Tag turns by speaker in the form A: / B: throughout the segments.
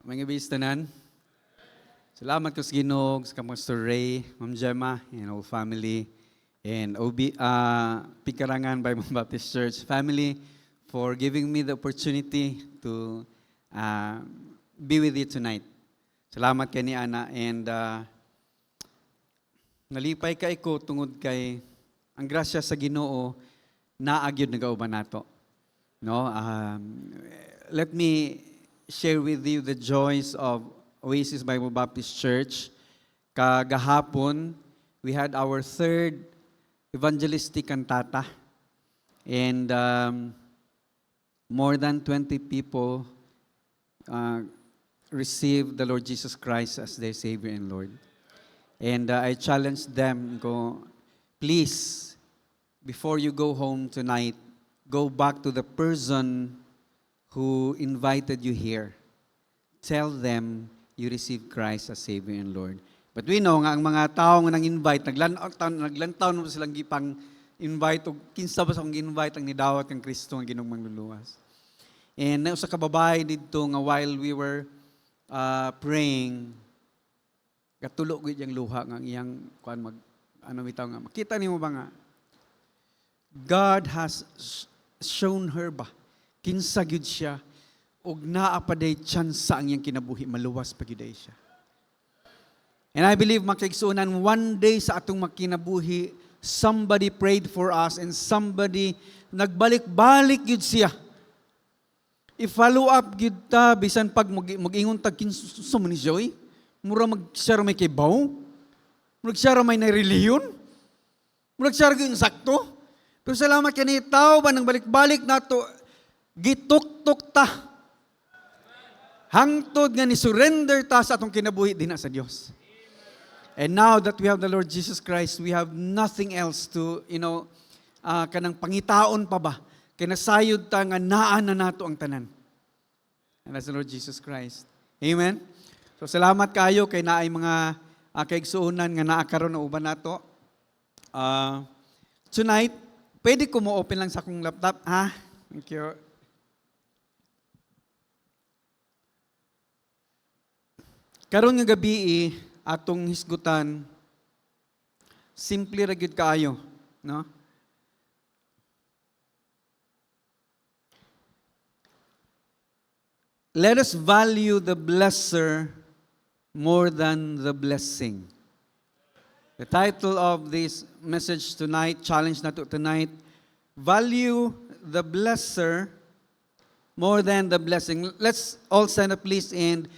A: Mga bistanan, salamat ko sa Ginoo, sa Pastor Ray, Ma'am Gemma, and all family, and Pikarangan Bible Baptist Church family for giving me the opportunity to be with you tonight. Salamat kay ni Ana, and nalipay kay ko tungod kay ang grasya sa Ginoo naagyod nagauban nato. No, let me share with you the joys of Oasis Bible Baptist Church. Kagahapon, we had our third evangelistic cantata. And more than 20 people received the Lord Jesus Christ as their Savior and Lord. And I challenged them, please, before you go home tonight, go back to the person who invited you here. Tell them you received Christ as Savior and Lord. But we know nga ang mga tao nga nang-invite, naglantaw mo silang gipang invite o kinsa ba sa akong invite ang nidawat kang Kristo ang Ginoong mangluluwas. And sa kababae dito nga while we were praying, katulo gid yang luha nga iyang bitaw nga makita nimo ba nga God has shown her ba kinsa gyud siya ug naa pa day tsansa ang iyang kinabuhi maluwas pa gyud siya. And I believe makigsuonan one day sa atong makinabuhi somebody prayed for us and somebody nagbalik-balik gyud siya. I-follow up gyud ta bisan pag mag-ingon tag kinsa man ni Joy, mura magsyara may kibaw, magsyara may reliyon, magsyara gyud sakto. Pero salamat kani tao ba nang balik-balik nato gituktok ta. Hangtod nga ni surrender ta sa atong kinabuhi dinha sa Dios. And now that we have the Lord Jesus Christ, we have nothing else to, kanang pangitaon pa ba? Kaya nasayod ta nga naan na nato ang tanan. And that's the Lord Jesus Christ. Amen? So salamat kayo kay naay mga kaigsuonan nga naa karon na uban nato. Tonight, pwede ko mo open lang sa akong laptop, ha? Thank you. Karon nga gabi atong hisgutan simple ra gyud kaayo, no? Let us value the blesser more than the blessing. The title of this message tonight, challenge nato tonight, value the blesser more than the blessing. Let's all stand up please and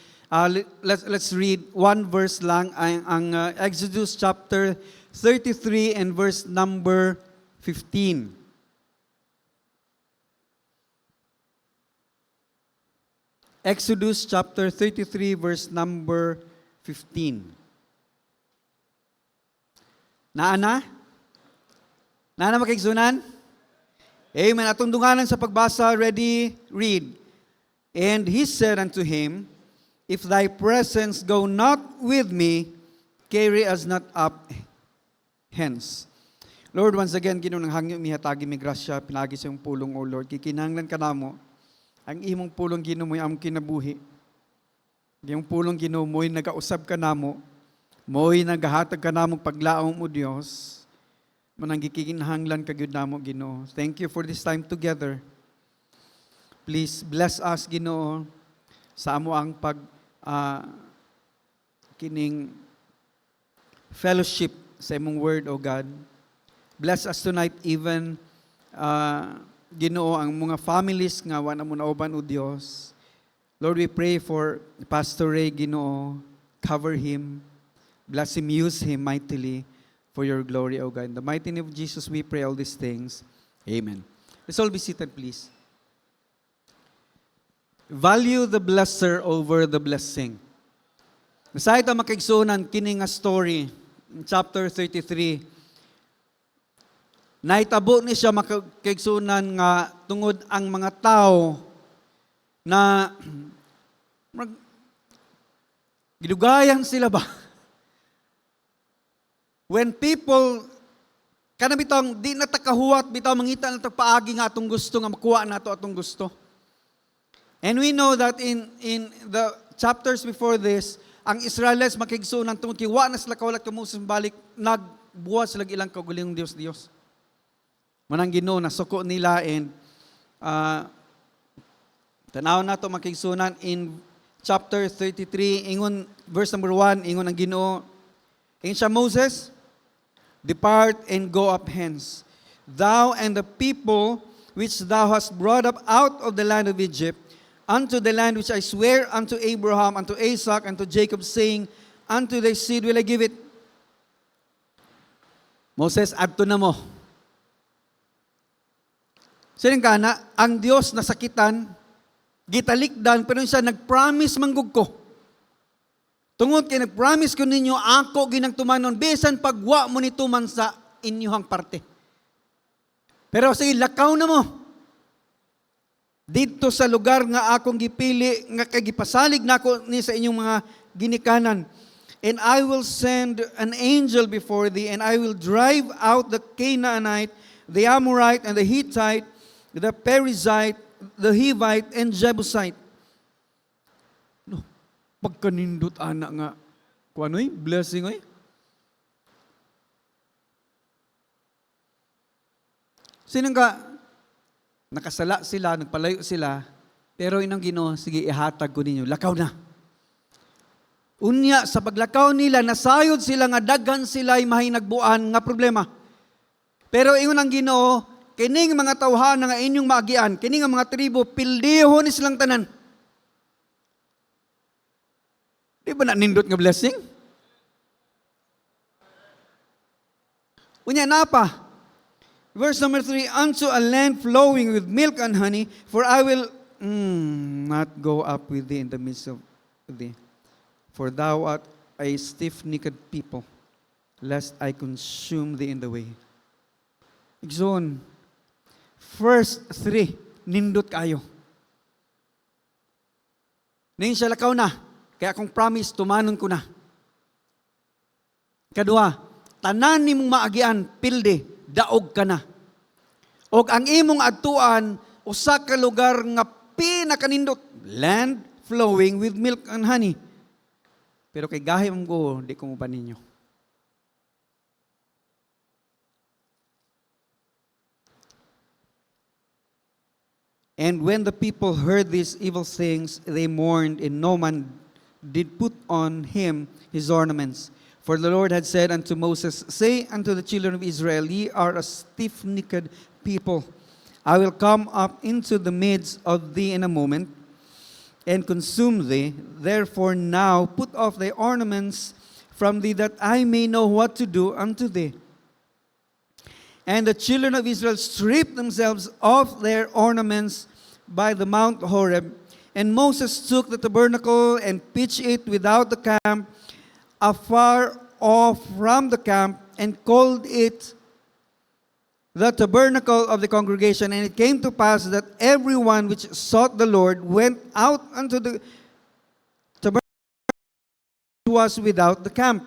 A: let's read one verse lang ang Exodus chapter 33 and verse number 15. Exodus chapter 33 verse number 15. Naana makigsunan? Amen. Atong dunganan sa pagbasa, ready, read. And he said unto him, if thy presence go not with me, carry us not up hence. Lord, once again, Ginoo nang hangyo mihatagi mi grasya, pinagi sa iyong pulong, O Lord. Kikinahanglan ka namo, ang imong pulong Ginoo mo'y among kinabuhi. Ang pulong Ginoo mo'y nagausab ka namo, mo'y nagahatag ka namo paglaom o Dios. Manang gikinahanglan ka gyud namo Ginoo. Thank you for this time together. Please bless us Ginoo sa amo ang kining fellowship sa imong word, O God. Bless us tonight even, Ginoo, ang mga families nga wala mo nauban, O Dios. Lord, we pray for Pastor Ray, Ginoo. Cover him. Bless him, use him mightily for your glory, O God. In the mighty name of Jesus, we pray all these things. Amen. Let's all be seated, please. Value the blesser over the blessing. Nasa ito makigsunan kini nga story in chapter 33. Naitabo ni siya makigsunan nga tungod ang mga tao na gidugayan sila ba? When people kana bitong di na takahuwat bitaw mangita na paagi nga atong gusto nga makuha nato atong gusto. And we know that in the chapters before this, ang Israelites makigsunan tungod kay wa na sila kawalak kay Moses balik, nagbuhat sila ilang kaugalingong Dios. Manang Ginoo nasuko nila, and tanaw na to makigsunan in chapter 33, ingon verse number 1, ingon ang Ginoo, ingon siya, Moses, depart and go up hence, thou and the people which thou hast brought up out of the land of Egypt, unto the land which I swear unto Abraham, unto Isaac, and to Jacob, saying, unto thy seed will I give it. Moses, adto na mo. Sining kana, ang Dios nasakitan, gitalikdan, pero siya nag-promise manggug ko. Tungod kay nag-promise ko ninyo, ako ginang tumanon, bisan pagwa mo ni tuman sa inyong parte. Pero sige, lakaw na mo. Dito sa lugar nga akong gipili, nga kagipasalig na ako ni sa inyong mga ginikanan. And I will send an angel before thee, and I will drive out the Canaanite, the Amorite, and the Hittite, the Perizzite, the Hivite, and Jebusite. No, pagkanindot anak nga, kuanoy, blessing oy. Sinang ka, nakasala sila, nagpalayo sila, pero inang Ginoo, sige, ihatag ko ninyo, lakaw na. Unya, sa paglakaw nila, nasayod sila nga daghan sila ay mahinagbuan nga problema. Pero ingon ang Ginoo, kining mga tawhan nga inyong maagian, kining mga tribo, pildihon ni silang tanan. Di ba na nindot nga blessing? Unya, napa? Verse number 3, unto a land flowing with milk and honey, for I will not go up with thee in the midst of thee. For thou art a stiff-necked people, lest I consume thee in the way. Igsoon, first 3, nindot kayo. Ning siya lakaw na, kaya akong promise, tumanon ko na. Kadua, tanan ni mong maagian, pilde, daog ka na. Og ang imong adtuan, usa ka lugar nga pinakanindot, land flowing with milk and honey. Pero kay gahi mong go, di ko mo pa ninyo. And when the people heard these evil things, they mourned, and no man did put on him his ornaments. For the Lord had said unto Moses, say unto the children of Israel, ye are a stiff-necked people. I will come up into the midst of thee in a moment, and consume thee. Therefore now put off thy ornaments from thee, that I may know what to do unto thee. And the children of Israel stripped themselves of their ornaments by the Mount Horeb. And Moses took the tabernacle and pitched it without the camp, afar off from the camp, and called it the tabernacle of the congregation. And it came to pass that everyone which sought the Lord went out unto the tabernacle which was without the camp.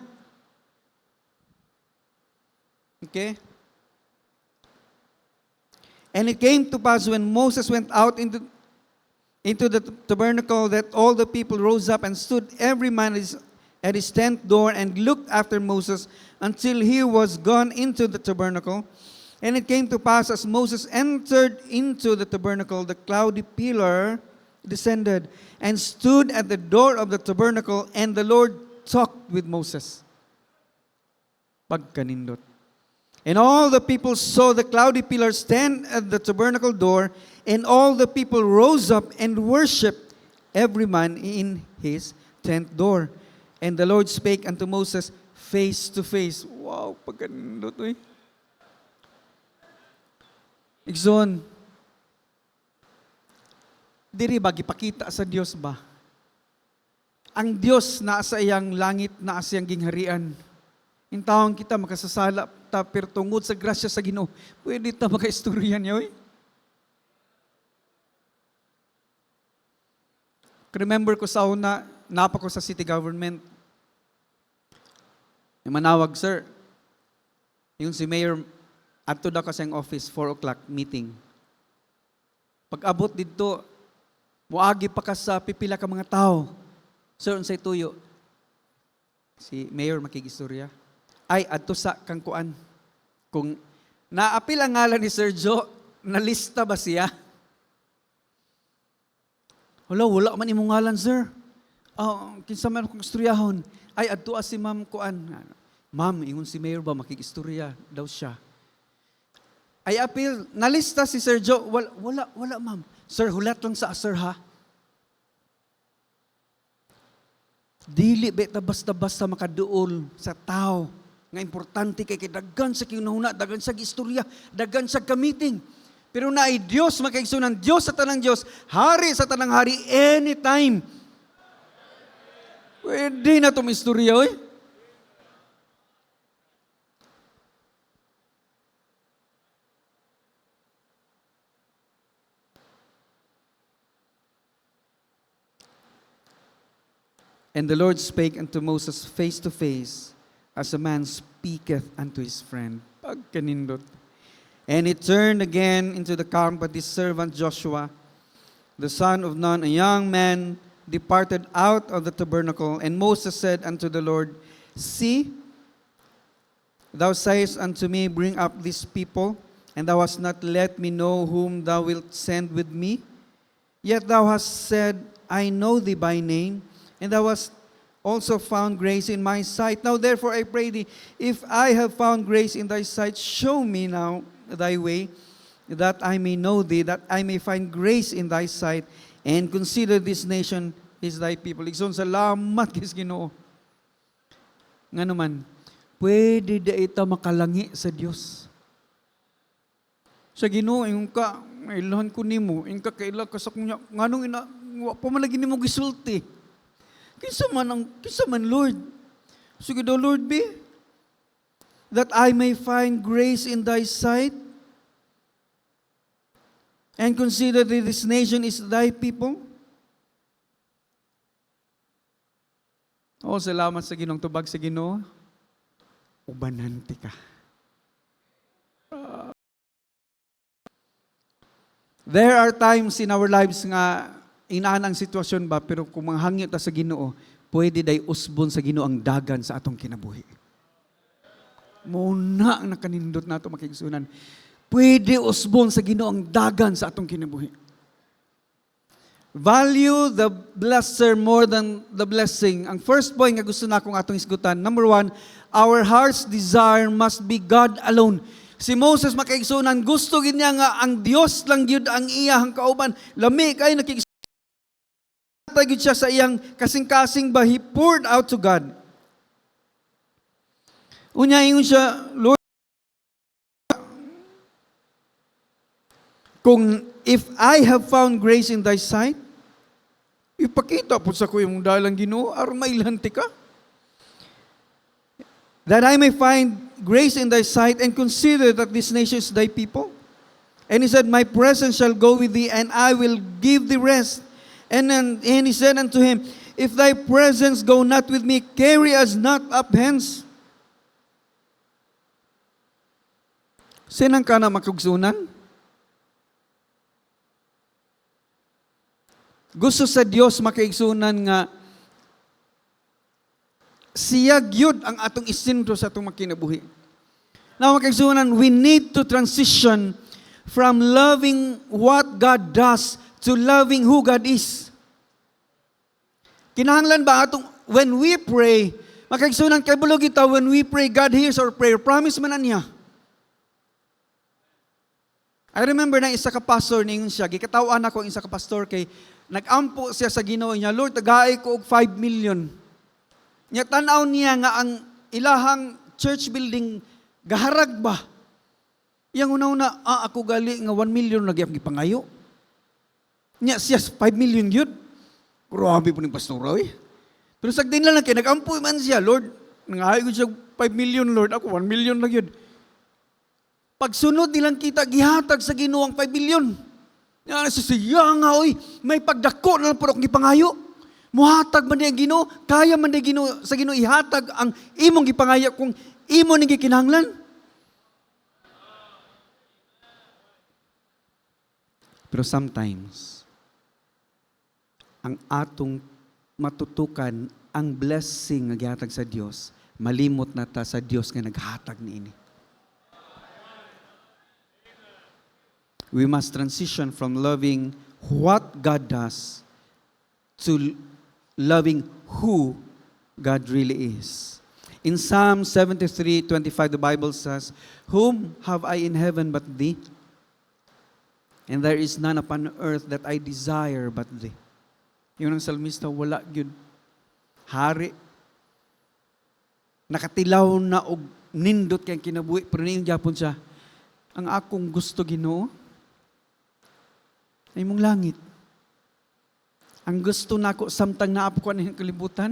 A: Okay? And it came to pass when Moses went out into the tabernacle that all the people rose up and stood every man at his tent door and looked after Moses until he was gone into the tabernacle. And it came to pass as Moses entered into the tabernacle, the cloudy pillar descended and stood at the door of the tabernacle, and the Lord talked with Moses. Pagkanindot. And all the people saw the cloudy pillar stand at the tabernacle door, and all the people rose up and worshipped, every man in his tent door. And the Lord spake unto Moses face to face. Wow, pagkanindot eh. Igsoon, diri ba gipakita sa Dios ba? Ang Dios naa sa iyang langit, naa sa iyang gingharian. In taong kita makasasala ta pero tungod sa grasya sa Ginoo, pwede ta makaistorya niya oy. Remember ko sa una, napa ko sa city government. Yung manawag, sir, yung si Mayor, adto daw ka sa office, 4 o'clock meeting. Pag abot dito, muagi pa ka sa pipila ka mga tao. Sir, unsay tuyo? Si Mayor makigistorya. Ay, adto sa kang kuan. Kung naapil ang ngalan ni Sir Joe, nalista ba siya? Wala man imong ngalan, sir. Kinsa man akong istoryahon. Ay, adto si ma'am kuan. Ma'am, ingon si Mayor ba, makikistorya daw siya. Ay, apil, nalista si Sir Joe. Wala, ma'am. Sir, hulat lang sa sir, ha? Dili beta basta-basta makaduol sa tao nga importante kay daghan sa kinahuna, daghan sa istorya, daghan sa kamiting. Pero naay Dios makaigsunan, Dios sa tanang Dios, hari sa tanang hari anytime. Pwede na itong istorya, oy. And the Lord spake unto Moses face to face, as a man speaketh unto his friend. Pagkanindot. And he turned again into the camp, but his servant Joshua, the son of Nun, a young man, departed out of the tabernacle. And Moses said unto the Lord, See, thou sayest unto me, Bring up this people, and thou hast not let me know whom thou wilt send with me. Yet thou hast said, I know thee by name, and thou hast also found grace in my sight. Now therefore I pray thee, if I have found grace in thy sight, show me now thy way, that I may know thee, that I may find grace in thy sight, and consider this nation is thy people. Igsoon, salamat kis Ginoo. Nga naman, pwede da ita makalangi sa Dios. Sa Ginoo, yung ka, mailahan ko nimo, yung ka kaila kasak niya, nganong ina, pamalagi nimo gisulti. Kinsa man, Lord. Sige daw, Lord, be, that I may find grace in thy sight, and consider that this nation is thy people. Salamat sa Ginoong tubag sa Ginoo. Ubanante ka. There are times in our lives nga inaan ang sitwasyon ba, pero kung manghangit ta sa Ginoo, pwede day usbon sa Ginoo ang dagan sa atong kinabuhi. Muna ang nakanindot nato makigsunan. Pwede usbon sa Ginoo ang dagan sa atong kinabuhi. Value the blesser more than the blessing. Ang first point nga gusto na akong atong isgutan. Number 1, our heart's desire must be God alone. Si Moses makaigsunan, gusto gid niya nga ang Dios lang gyud ang iyang kauban. Lami kay nakig tagid siya sa iyang kasing-kasing ba, he poured out to God. Unya ingon siya, Lord, kung if I have found grace in thy sight, ipakita po sa ko yung dalang Ginoo, aron mailanti ka. That I may find grace in thy sight and consider that this nation is thy people. And he said, my presence shall go with thee, and I will give thee rest. And he said unto him, if thy presence go not with me, carry us not up hence. Sinang ka na makugsunan? Gusto sa Dios makaigsunan nga siya gyud ang atong isentro sa atong makinabuhi. Now makaigsunan, we need to transition from loving what God does to loving who God is. Kinahanglan ba atong, when we pray, makaigsunan kay bulog ita, when we pray, God hears our prayer. Promise man na niya. I remember na isa ka pastor ningon siya, gikatawan ako isa ka pastor kay nagampo siya sa Ginoo niya, Lord, tagaay ko og 5 million. Nya tan-aw niya nga ang ilahang church building gaharag ba? Yang una-una, ako gali nga 1 million lagi ang gipangayo. Nya siya 5 million yun. Grabe po ni pastor, oy. Pero sagdin lang kay nagampo man siya, Lord, nangahay ko siya 5 million, Lord, ako 1 million lang yun. Pagsunod nilang kita, gihatag sa Ginoo ang 5 million. Yan, siya nga, oy, may pagdako na lang po akong gipangayo. Muhatag man ang Ginoo, kaya man ang Ginoo, sa Ginoo ihatag ang imong gipangayo kung imo ning gikinahanglan. Pero sometimes, ang atong matutukan ang blessing nga gihatag sa Dios, malimot na ta sa Dios nga naghatag niini. We must transition from loving what God does to loving who God really is. In Psalm 73:25, the Bible says, "Whom have I in heaven but thee? And there is none upon earth that I desire but thee." Yun ang salmista, wala gyud hari. Nakatilaw na og nindot kay kinabuhi, pero niyon gyapon siya, ang akong gusto Ginoo ay mong langit. Ang gusto nako samtang naapo ko ning kalibutan,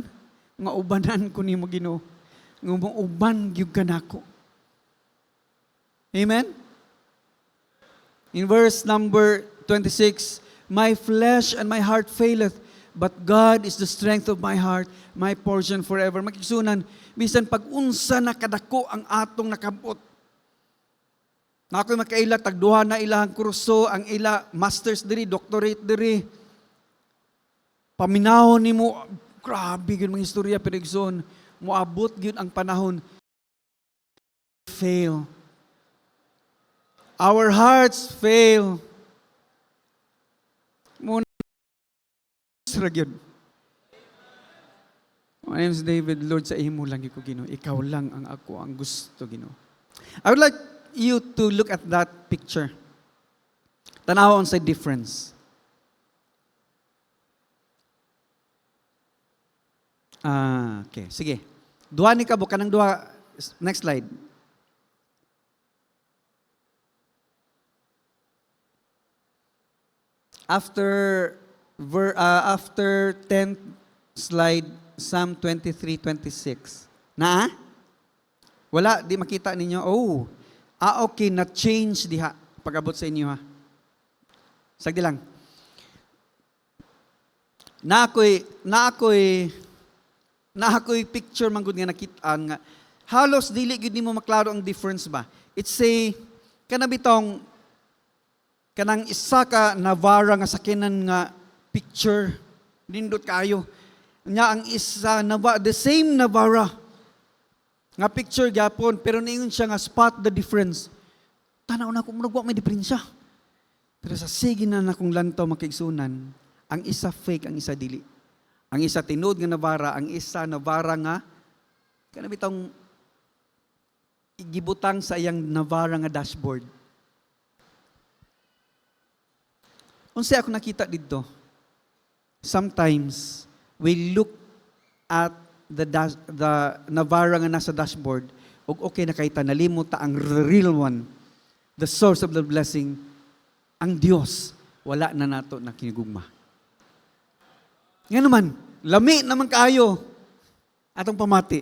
A: nga ubanan ko nimo Ginoo. Nga mong uban gyud kanako. Amen. In verse number 26, "My flesh and my heart faileth, but God is the strength of my heart, my portion forever." Makigsunan, bisan pag-unsa na kadako ang atong nakabot. Na ako'y makaila, tagduha na ilahang kurso, ang ila, masters diri, doctorate diri. Paminahon ni mo, grabe yun mga istorya, pero igsoon, muabot yun ang panahon. Fail. Our hearts fail. Muna, yun. My name is David, Lord, sa imo lang ko Ginoo. Ikaw lang ang ako, ang gusto Ginoo. I would like you to look at that picture. Tanaw on sa difference. Okay, sige. Duha ni kabo kanang duha. Next slide. After 10th slide, Psalm 23:26. Na? Wala, di makita ninyo. Oh. Okay, na-change diha. Pag-abot sa inyo ha. Sagdi lang. Na ako'y picture man gud nga nakitaan nga. Halos dili gud nimo maklaro ang difference ba. It's a kanabitong kanang isa ka Navara nga sakinan nga picture. Nindot kayo. Nya ang isa the same Navara nga picture gyapon, pero niingon siya nga spot the difference. Tanaw na ko, murag may diferensya. Pero sa sige na akong lantaw makigsunan, ang isa fake, ang isa dili. Ang isa tinud nga Navara, ang isa Navara nga, kanabitang igibutang sa iyang Navara nga dashboard. Unsa ako nakita dito? Sometimes, we look at the Navara nga nasa dashboard, og okay na kahit nalimot ta ang real one, the source of the blessing, ang Dios, wala na nato na kinigugma. Nga naman, lami naman kaayo atong pamati.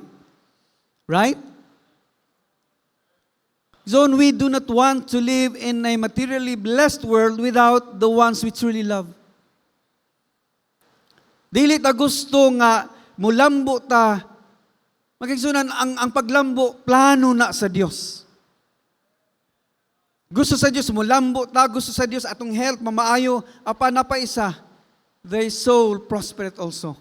A: Right? So we do not want to live in a materially blessed world without the ones we truly love. Dili ta gusto nga mulambo ta. Magigsunan, ang paglambo, plano na sa Dios. Gusto sa Dios, mulambo ta. Gusto sa Dios, atong health, mamaayo. Apa na pa isa, thy soul prospereth also.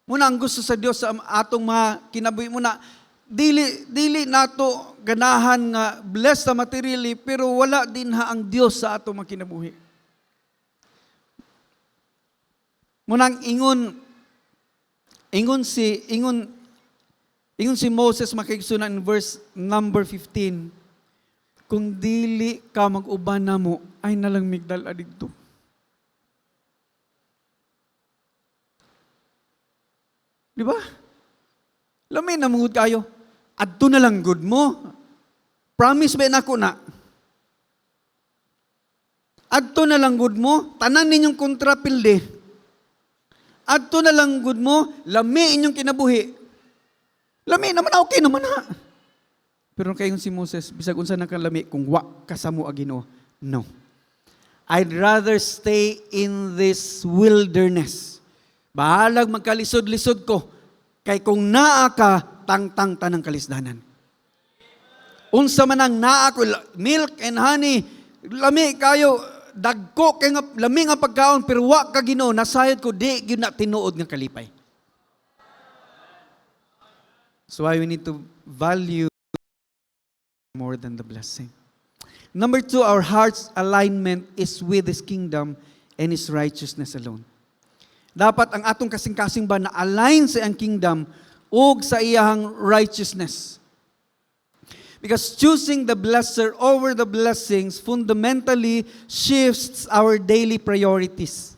A: Muna ang gusto sa Dios sa atong mga kinabuhi muna, dili nato ganahan nga blessed sa materially, pero wala din ha ang Dios sa atong mga kinabuhi. Munang ingon si Moses makigsunan in verse number 15. Kung dili ka mag-uban namo, ay nalang migdal adidto. Di ba? Lamin na mungod kayo. Adto na lang good mo. Promise ba nako na? Adto na lang good mo. Tanan ninyong kontrapilde. Adto na lang good mo, lami inyong kinabuhi. Lami naman, okay naman ha. Pero kayon si Moses, bisag unsa na kalami, kung wa kasamo Ginoo, no. I'd rather stay in this wilderness. Bahalag magkalisod-lisod ko, kay kung naa ka, tangtang tanang kalisdanan. Unsa man ang naa ko, milk and honey, lami kayo, dagko kay nga lami nga pagkaon pero wa ka Ginoo nasayod ko di gyud na tinuod nga kalipay. So why we need to value more than the blessing. Number 2, our heart's alignment is with His kingdom and His righteousness alone. Dapat ang atong kasing-kasing ba na align sa iyang kingdom ug sa iyang righteousness. Because choosing the blesser over the blessings fundamentally shifts our daily priorities.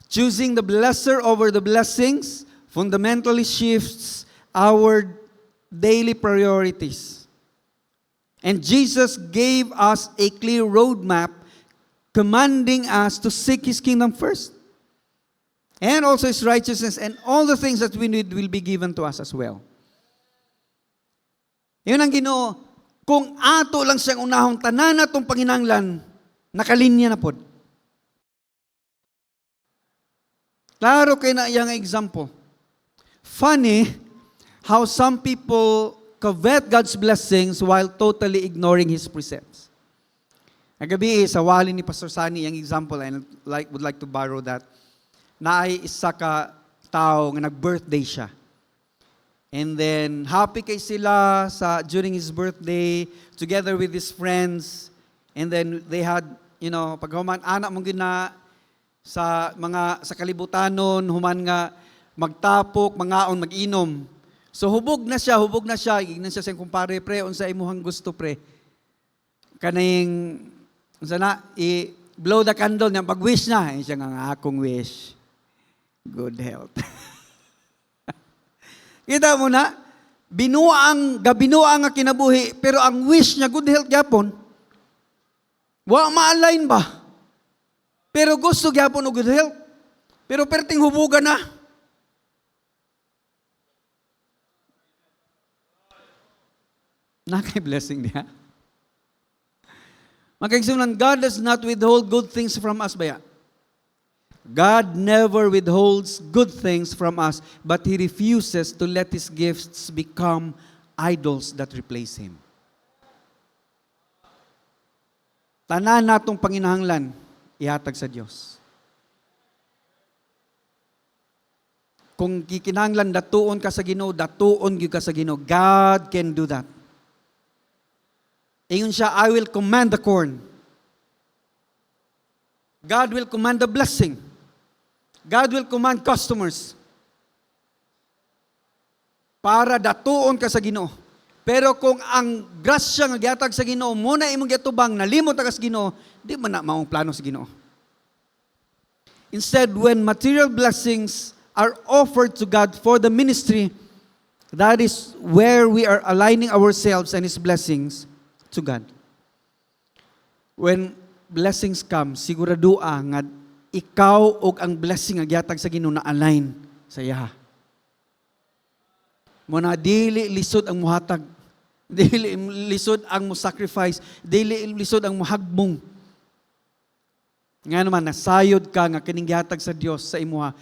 A: Choosing the blesser over the blessings fundamentally shifts our daily priorities. And Jesus gave us a clear roadmap commanding us to seek His kingdom first. And also His righteousness, and all the things that we need will be given to us as well. Yun ang Ginoo, kung ato lang siyang unahong tanan atong panginahanglan, nakalinya na pod. Klaro kay na iyang example. Funny how some people covet God's blessings while totally ignoring His precepts. Nagabi sa wali ni Pastor Sunny, yung example, and would like to borrow that. Na ay isa ka tao nga nag-birthday siya. And then, happy kay sila during his birthday, together with his friends. And then, they had, pag human, anak mong gina sa kalibutanon, human nga, magtapok, mangaon, mag-inom. So, hubog na siya. Ignan siya siyang kumpare, pre, unsa imuhang gusto, pre. Kaning, unsa na, blow the candle niya, pag-wish na. Siya nga akong wish. Good health. Kita mo na, binuang nga kinabuhi, pero ang wish niya, good health gyapon. Wa ma-align ba? Pero gusto gyapon o good health. Pero perting hubugan na. Nakay blessing niya. Magkaigsunan, God does not withhold good things from us ba ya? God never withholds good things from us, but He refuses to let His gifts become idols that replace Him. Tanan natong panginahanglan, ihatag sa Diyos. Kung kikinahanglan, datuon ka sa Ginoo, datuon gyud ka sa Ginoo. God can do that. Ingon siya, I will command the corn. God will command the blessing. God will command customers para datuon ka sa Ginoo. Pero kung ang grasya nga gihatag sa Ginoo muna imong gitubang nalimot ka sa Ginoo, di man na maong plano sa Ginoo. Instead, when material blessings are offered to God for the ministry, that is where we are aligning ourselves and His blessings to God. When blessings come, siguradua nga ikaw og ang blessing nga gihatag sa Ginoo na align sa iya. Mo na dili lisod ang muhatag, dili lisod ang mo sacrifice, dili lisod ang muhagbong. Nga naman nasayod ka nga kining gihatag sa Dios sa imuha,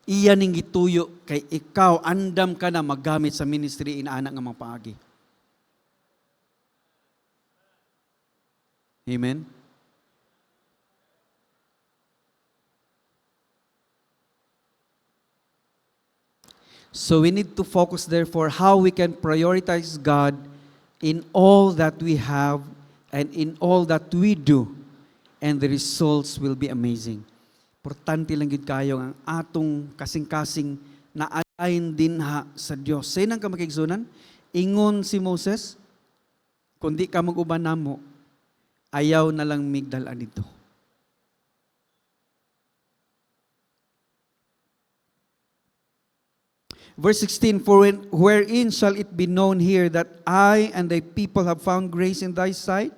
A: iya ning gituyo kay ikaw andam ka na maggamit sa ministry inaana nga mga paagi. Amen. So we need to focus therefore how we can prioritize God in all that we have and in all that we do, and the results will be amazing. Importante lang gid kayo ang atong kasing-kasing na align din ha sa Dios. Say nang ka makigsunan, ingon si Moses, kundi ka mag-uban namo, ayaw na lang migdal dito. Verse 16, for wherein shall it be known here that I and thy people have found grace in thy sight?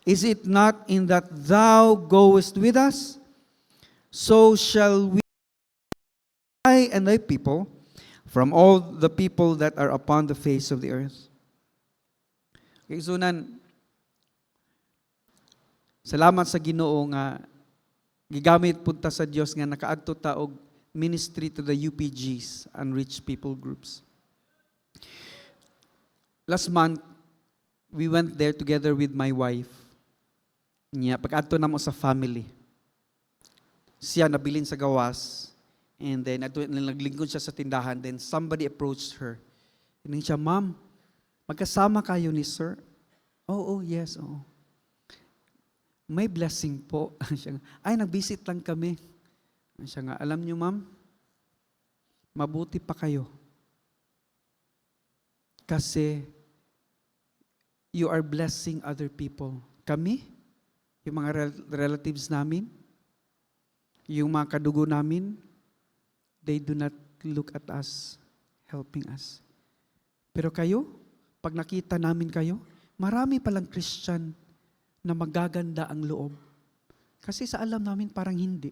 A: Is it not in that thou goest with us? So shall we, I and thy people, from all the people that are upon the face of the earth. Okay, so salamat sa Ginoo nga gigamit punta sa Dios nga nakaadto ta og ministry to the UPGs, unreached people groups. Last month, we went there together with my wife. Niya, pag-adto na mo sa family. Siya nabilin sa gawas. And then, naglingkod siya sa tindahan. Then, somebody approached her. And siya, Ma'am, magkasama kayo ni Sir? Oh, yes, oo. May blessing po. Ay, nag-visit lang kami. Siya nga, alam niyo, Ma'am, mabuti pa kayo. Kasi, you are blessing other people. Kami, yung mga relatives namin, yung mga kadugo namin, they do not look at us, helping us. Pero kayo, pag nakita namin kayo, marami palang Christian na magaganda ang loob. Kasi sa alam namin parang hindi.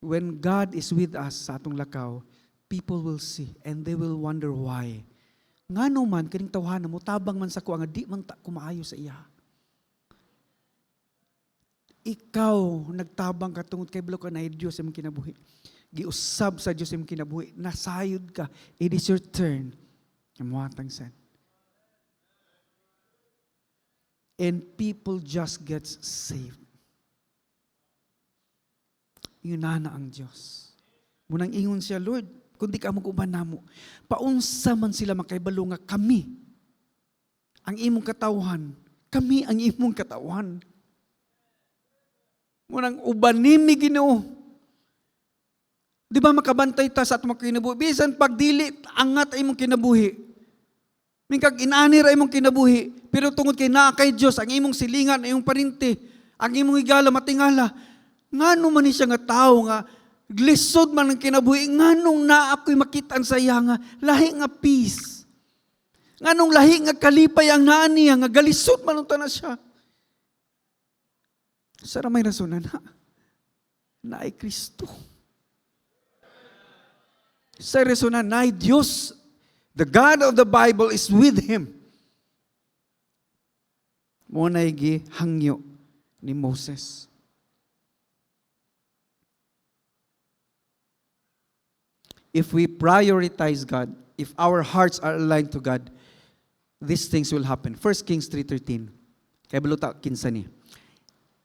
A: When God is with us sa atong lakaw, people will see and they will wonder why. Ngano man, kaning tawhanan mo, tabang man sa kuha nga di man kumaayo sa iya. Ikaw, nagtabang ka tungod kay ka na Diyos imong kinabuhi. Giusab sa Diyos imong kinabuhi. Nasayod ka. It is your turn. Amuhatang san. And people just gets saved. Yun na ang Diyos. Munang ingon siya, Lord, kundi ka mag-uban namo, paunsa man sila makaibalo nga kami, ang imong katawhan, kami ang imong katawhan. Munang ubanimi Ginoo. Di ba makabantay ta sa atong kinabuhi? Bisan pagdili, angat ay imong kinabuhi. Mingkag inani ra imong kinabuhi, pero tungod kay naa kay Dios ang imong silingan, ang imong parinti, ang imong igala matingala. Ngano man ni siya nga tawo nga lisod man ang kinabuhi, nganong naa ako'y makitaan sa iya nga lahi nga peace. Nganong lahi nga kalipay ang naa niya nga galisod man unta na siya. Sara may rason na ay Kristo. Sa rason na ay Diyos. The God of the Bible is with him. Muna hangyo ni Moses. If we prioritize God, if our hearts are aligned to God, these things will happen. 1 Kings 3:13. Kaya baluta kinsa ni.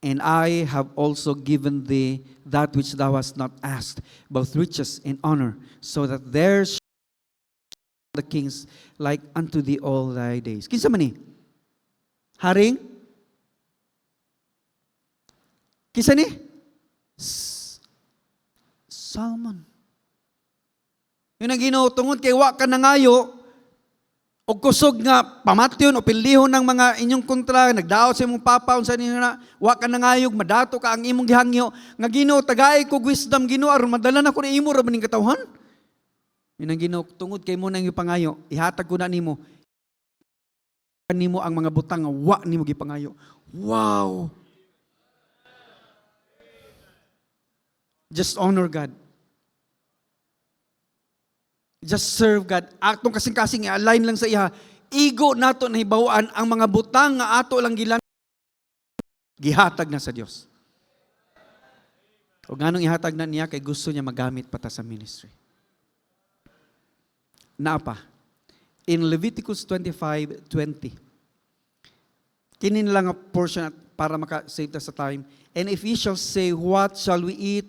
A: And I have also given thee that which thou hast not asked, both riches and honor, so that there shall the kings like unto thee all thy days. Kinsa man ni? Haring? Kinsa ni? Salmon. Yun ang Ginoo tungod kay wa ka nangayo o kusog nga pamatyon o pilihon ng mga inyong kontra, nagdaot sa imong papa, unsa ninyo na, wa ka nangayog, madato ka ang imong gihangyo, nga Ginoo tagay ko wisdom Ginoo aron madala na ko ni imo ra maning katawhan. Yun ang Ginoo tungod kay mo nang ipangayo, ihatag ko na nimo ang mga butang nga wa nimo gipangayo. Wow! Just honor God. Just serve God. Atong kasing-kasing i-align lang sa iya. Igo nato na hibawaan ang mga butang nga ato lang gihatag na sa Dios. O ganong ihatag na niya kay gusto niya magamit pa ta sa ministry. Naapa? In Leviticus 25:20. Kinin lang a portion para maka-save ta sa time. And if ye shall say, what shall we eat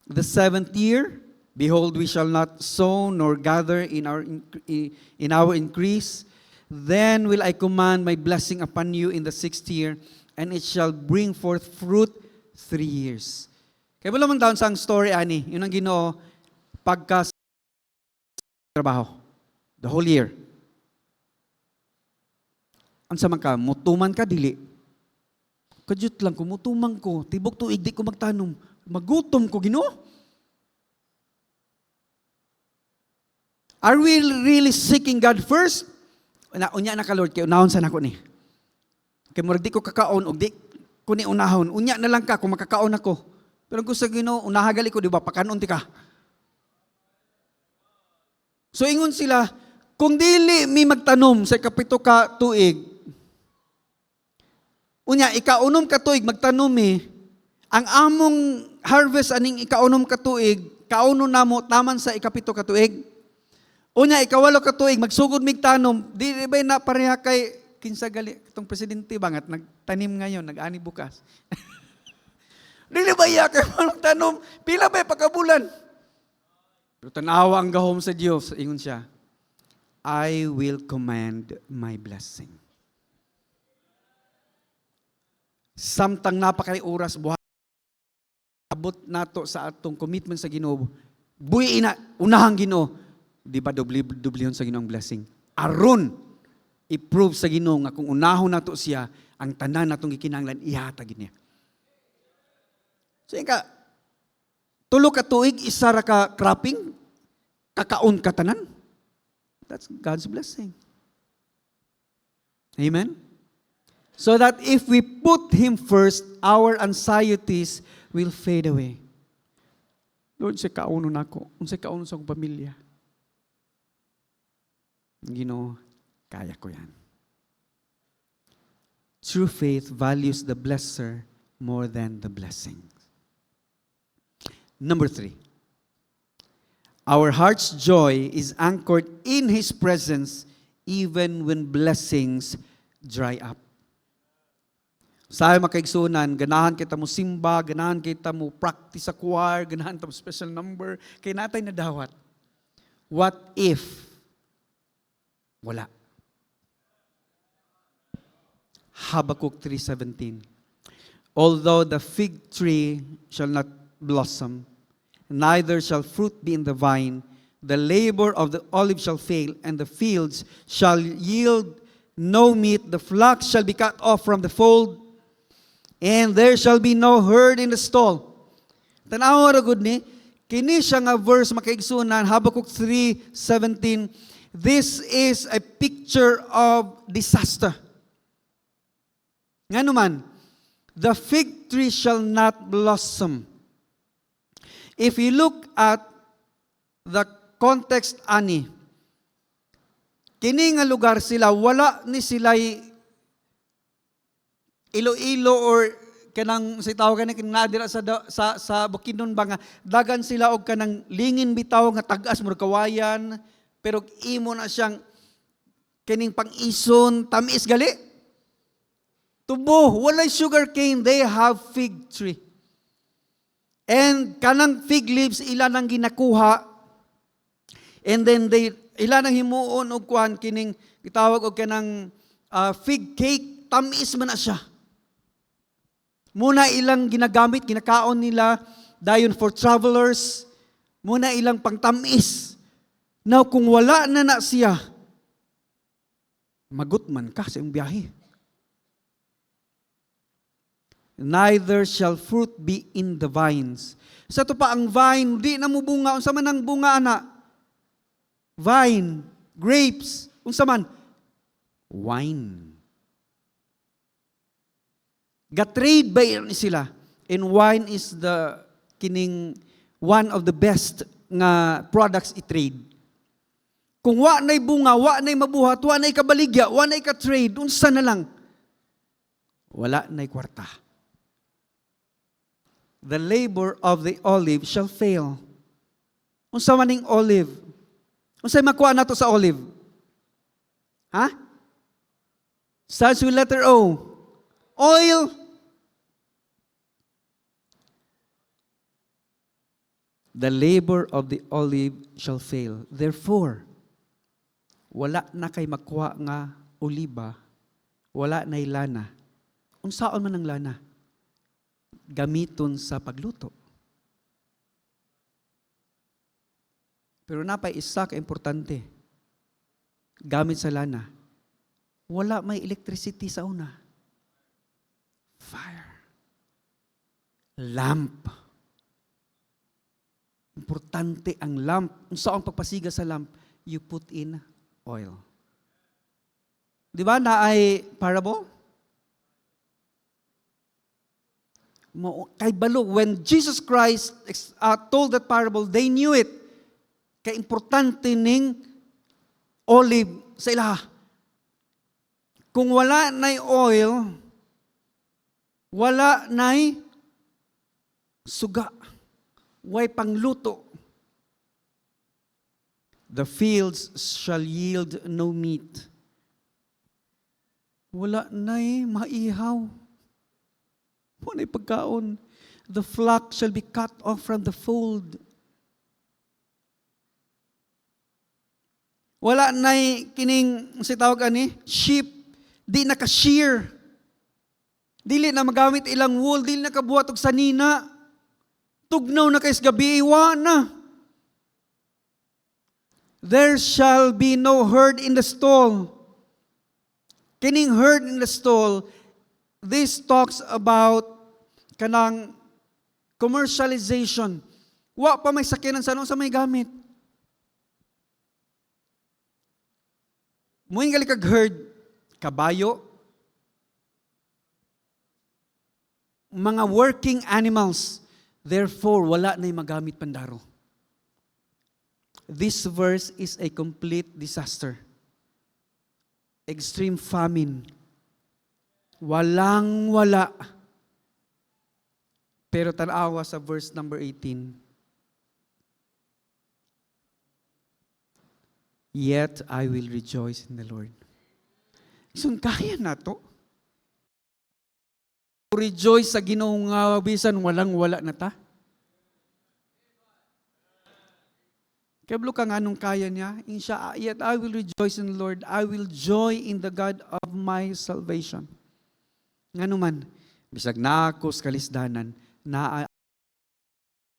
A: the 7th year? Behold, we shall not sow nor gather in our increase. Then will I command my blessing upon you in the 6th year, and it shall bring forth fruit 3 years. Kaya wala man down sa story, ani, yun ang Ginoo pagka trabaho. The whole year. Ansa man ka, mutuman ka, dili. Kadyot lang ko, mutuman ko, tibok tuig, di ko magtanom. Magutom ko, Ginoo. Are we really seeking God first? Unya na ka, Lord, kaya unahon sa nako ni. Kaya murag di ko kakaon, o di ko ni unahon. Unya na lang ka kung makakaon ako. Pero kung sa Ginoo, unahagali ko, di ba, pakanon ti ka. So ingon sila, kung dili mi magtanom sa kapito ka tuig, unya, ikaunom ka tuig, magtanom ang among harvest aning ikaunom ka tuig, kauno na mo taman sa ikapito ka tuig. Unya, ikawalo ka tuig, magsugod mig tanom, di ba'y na pareha kay kinsa gali, itong presidente bangat, nagtanim ngayon, nag-ani bukas. Dili ba iya kay manong tanom, pila ba'y pagkabulan? Pero tanawa ang gahom sa Dios, ingon siya, I will command my blessing. Samtang napakay oras, buhat, abot nato sa atong commitment sa Ginoo, buhi ina, unahang Ginoo, di ba dublihon sa Ginoo ang blessing? Aron, i-prove sa Ginoo nga kung unahon nato siya, ang tanan natong gikinahanglan, ihatag niya. So, ka, tulo ka tuig, isa ra ka cropping, kakaon ka tanan. That's God's blessing. Amen? So that if we put Him first, our anxieties will fade away. Lord, sa kauno na ako. Sa kauno sa akong pamilya. Ginoo, kaya ko yan. True faith values the blesser more than the blessing. Number 3. Our heart's joy is anchored in His presence even when blessings dry up. Sa makaigsunan, ganahan kita mo simba, ganahan kita mo practice sa choir, ganahan kita mo special number, kay natay na dawat. What if wala? Habakkuk 3:17. Although the fig tree shall not blossom, neither shall fruit be in the vine, the labor of the olive shall fail, and the fields shall yield no meat, the flocks shall be cut off from the fold, and there shall be no herd in the stall. Tanawa ra gud ni, kini siya nga verse makaigsunan, Habakkuk 3:17. This is a picture of disaster. Nga naman, the fig tree shall not blossom. If you look at the context ani, kini nga lugar sila, wala ni sila'y Iloilo or kanang si tawag kanang kinadira sa Bukidnon ba nga dagan sila og kanang lingin bitaw nga tag-as mo kawayan pero imo na siyang kining pang-ison tamis gali. Tubo, walay sugar cane, they have fig tree. And kanang fig leaves ila nang ginakuha. And then ila nang himuon og kuan kining gitawag og kanang fig cake, tamis man na siya. Muna ilang ginagamit, kinakaon nila, dayon for travelers, muna ilang pangtamis. Now, kung wala na siya, magutman ka sa iyong biyahe. Neither shall fruit be in the vines. Sa to pa ang vine, di na mo bunga, unsa man ang bunga ana? Vine, grapes, unsa man? Wine. Ga-trade ba ni sila? And wine is the kining one of the best nga products i-trade. Kung wa nay bunga, wa nay mabuhat, wa nay kabaligya, wa nay ka-trade, unsa na lang? Wala nay kwarta. The labor of the olive shall fail. Unsa maning olive? Unsay makuha nato sa olive? Ha? Starts with letter O. Oil. The labor of the olive shall fail. Therefore, wala na kay makuha nga oliba, wala na'y lana. Unsaon man ang lana? Gamiton sa pagluto. Pero napay isa ka importante. Gamit sa lana. Wala may electricity sa una. Fire. Lamp. Importante ang lamp. Kung saan pagpasiga sa lamp, you put in oil. Di ba na ay parable? Kay balo, when Jesus Christ told that parable, they knew it. Kay importante ning olive sa ilaha. Kung wala na'y oil, wala na'y suga. Way pangluto. The fields shall yield no meat. Wala na'y maihaw. Wala na'y pagkaon. The flock shall be cut off from the fold. Wala na'y kining, si tawag ani, sheep, di naka-shear. Dili na magamit ilang wool, dili na kabuhat og sanina. Tugnaw na kays gabi, iwa na. There shall be no herd in the stall. Kining herd in the stall, this talks about kanang commercialization. Wa pa may sakyanan sa may gamit. Muing galikag herd, kabayo, mga working animals, therefore wala na'y magamit pandaro. This verse is a complete disaster. Extreme famine. Walang-wala. Pero tanawa sa verse number 18. Yet I will rejoice in the Lord. So, kaya na to. Rejoice sa Ginoo nga bisan walang-wala na ta. Kablo ka nga nung kaya niya, yet I will rejoice in the Lord, I will joy in the God of my salvation. Nga naman, bisag na ako sa kalisdanan, na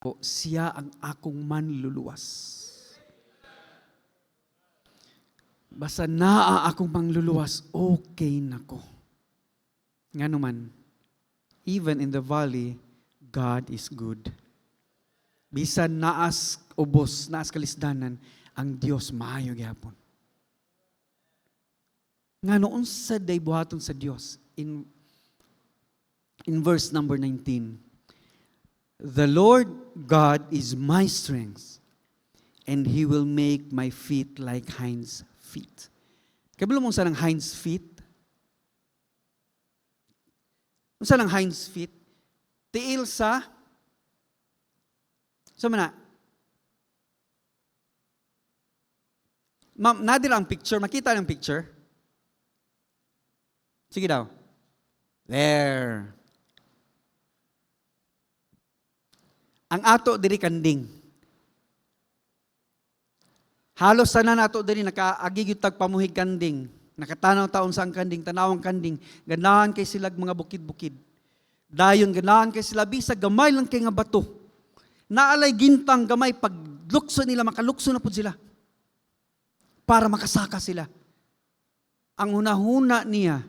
A: ako, siya ang akong manluluwas. Basta naa akong manluluwas, okay na ko. Nga naman, even in the valley, God is good. Bisan naas ubos, naas kalisdanan, ang Dios maayo gyapon. Nga noon sa day buhaton sa Dios, in verse number 19, the Lord God is my strength, and He will make my feet like hinds feet. Kabalo mong sanang hinds feet? Ang sanang hinds feet? Tiil sa mana? Ma'am, nadir ang picture. Makita ng picture? Sige daw. There. Ang ato diri kanding. Halos sana nato diri nakaagi gyud tag pamuhig kanding. Nakatanaw taon sa ang kanding, tanawang kanding. Ganahan kay sila mga bukid-bukid. Dayon ganahan kay sila bisag gamay lang kay nga bato. Naalay gintang gamay pag lukso nila makalukso na pud sila. Para makasaka sila. Ang hunahuna niya,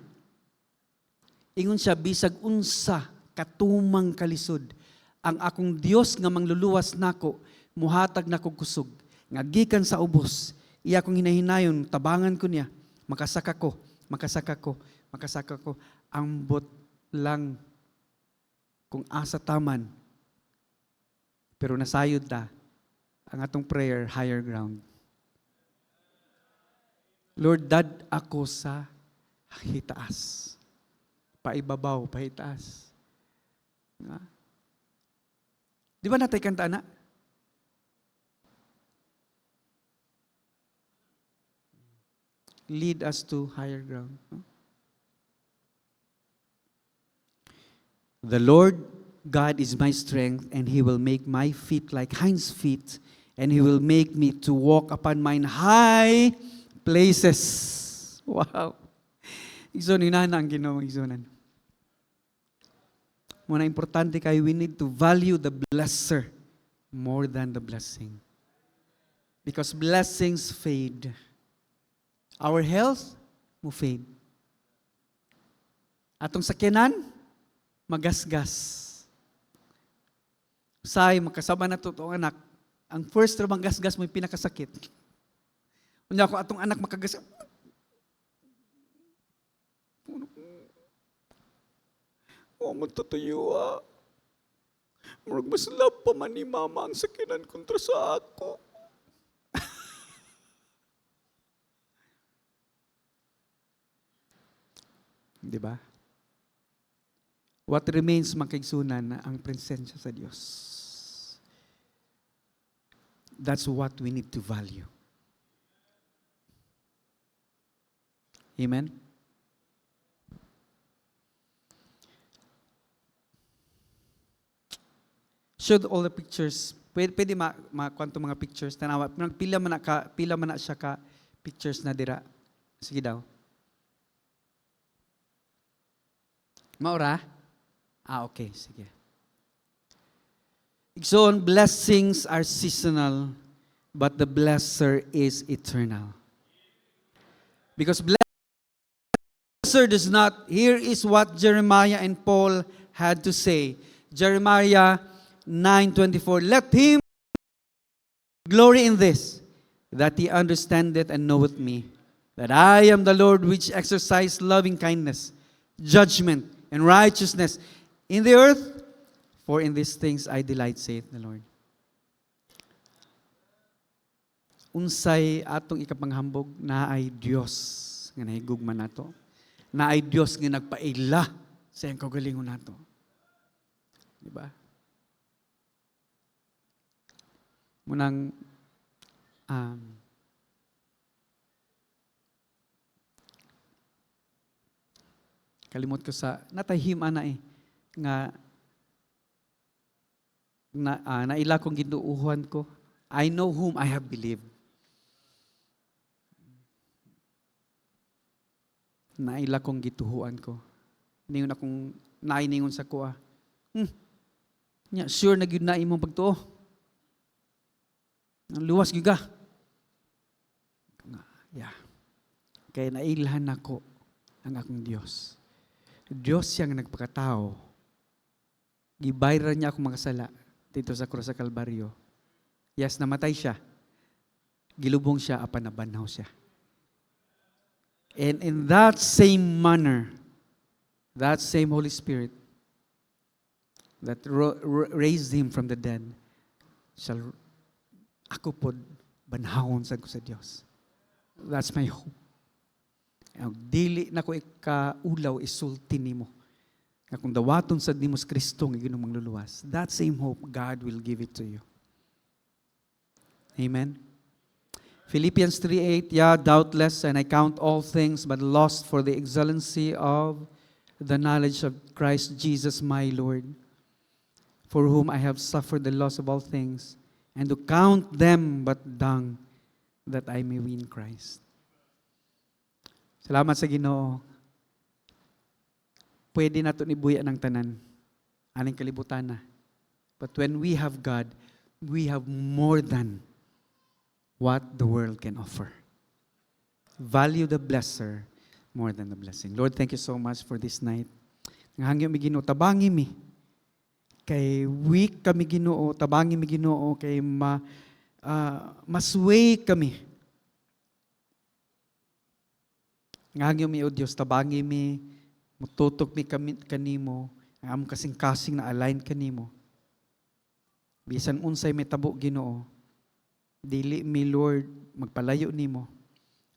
A: ingon siya, bisag unsa katumang kalisod, ang akong Dios nga mangluluwas nako, muhatag nako kusog, nga gikan sa ubos, iya kong hinahinayon, tabangan ko niya, makasaka ko, ambot lang kung asa taman. Pero nasayod ta, ang atong prayer, higher ground. Lord, dad ako sa hitaas. Paibabaw, pahitaas. Di ba natay kanta na? Lead us to higher ground. The Lord God is my strength, and He will make my feet like hinds feet, and He will make me to walk upon mine high places. Wow. Igsoon, inana ang Ginoo, igsoon. Muna importante kayo, we need to value the blesser more than the blessing. Because blessings fade. Our health mo fade. Atong sakyanan, magasgas. Say, makasama na to anak. Ang first na magasgas mo yung pinakasakit. Kunya ako atong anak makagasgas. Magtatuyo Murag mas love pa man ni mama ang sakinan kontra sa ako. Di ba? What remains makigsunan ang presensya sa Diyos. That's what we need to value. Amen? Showed all the pictures. Pwede makuha mga pictures. Tanawa. Pila man na siya ka pictures na dira. Sige daw. Maura? Okay. Sige. So, blessings are seasonal, but the blesser is eternal. Because blesser does not, here is what Jeremiah and Paul had to say. Jeremiah 9:24, let him glory in this, that he understandeth and knoweth me, that I am the Lord which exercise loving kindness, judgment, and righteousness in the earth, for in these things I delight, saith the Lord. Unsay atong ikapanghambog na ay Dios nga nahigugman nato, na ay Dios nga nagpaila sa iyang kaugalingon nato. Di ba? Munang kalimot ko sa natahim ana nga naila kong ginuuhan ko. I know whom I have believed. Naila kong gituhuan ko. Ningon akong nainingon sa kuha. Sure na gyud na imong pagtuo. Ang luwas giga. Yeah. Kaya nailhan ako ang akong Diyos. Diyos siyang nagpakatao. Gibayran niya akong mga sala dito sa krus sa Kalbaryo. Yes, namatay siya. Gilubong siya, apan nabanhaw siya. And in that same manner, that same Holy Spirit that raised Him from the dead shall ako pod banhawon sa Diyos. That's my hope. Dili na ko ikaulaw isulti nimo. Kung dawaton sad nimo sa Kristo nga Ginoong mangluluwas, that same hope God will give it to you. Amen. Philippians 3:8, yeah, doubtless, and I count all things but lost for the excellency of the knowledge of Christ Jesus my Lord, for whom I have suffered the loss of all things, and to count them but dung, that I may win Christ. Salamat sa Ginoo. Pwede nato ni buya ng tanan, aning kalibutan na. But when we have God, we have more than what the world can offer. Value the blesser more than the blessing. Lord, thank you so much for this night. Hangyo mi Ginoo, tabangi mi. Kay weak kami Ginoo, tabangi mi Ginoo, kay masway kami. Hangyo mi, O Diyos, tabangi mi, mututok mi kanimo, ang among kasing-kasing na align kanimo. Bisan unsay may tabo Ginoo, dili mi Lord magpalayo nimo.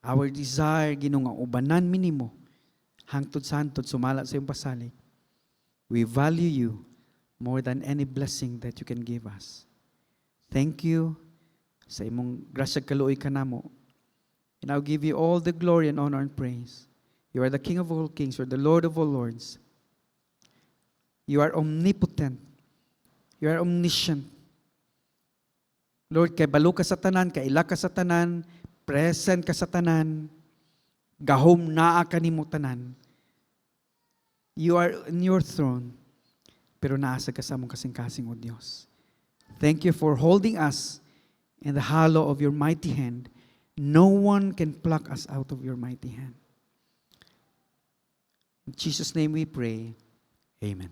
A: Our desire Ginoo nga ubanan mi nimo hangtod sa hangtod sumala sa iyong pasalig. We value you more than any blessing that you can give us. Thank you sa imong grasya kaluoy kanamo. And I'll give you all the glory and honor and praise. You are the King of all kings. You are the Lord of all lords. You are omnipotent. You are omniscient. Lord, kay balo ka sa tanan, kay ila ka sa tanan, present ka sa tanan, gahom naa ka nimo tanan. You are in your throne, pero naasa ka sa among kasing-kasing, O Diyos. Thank you for holding us in the hollow of your mighty hand. No one can pluck us out of your mighty hand. In Jesus' name we pray. Amen.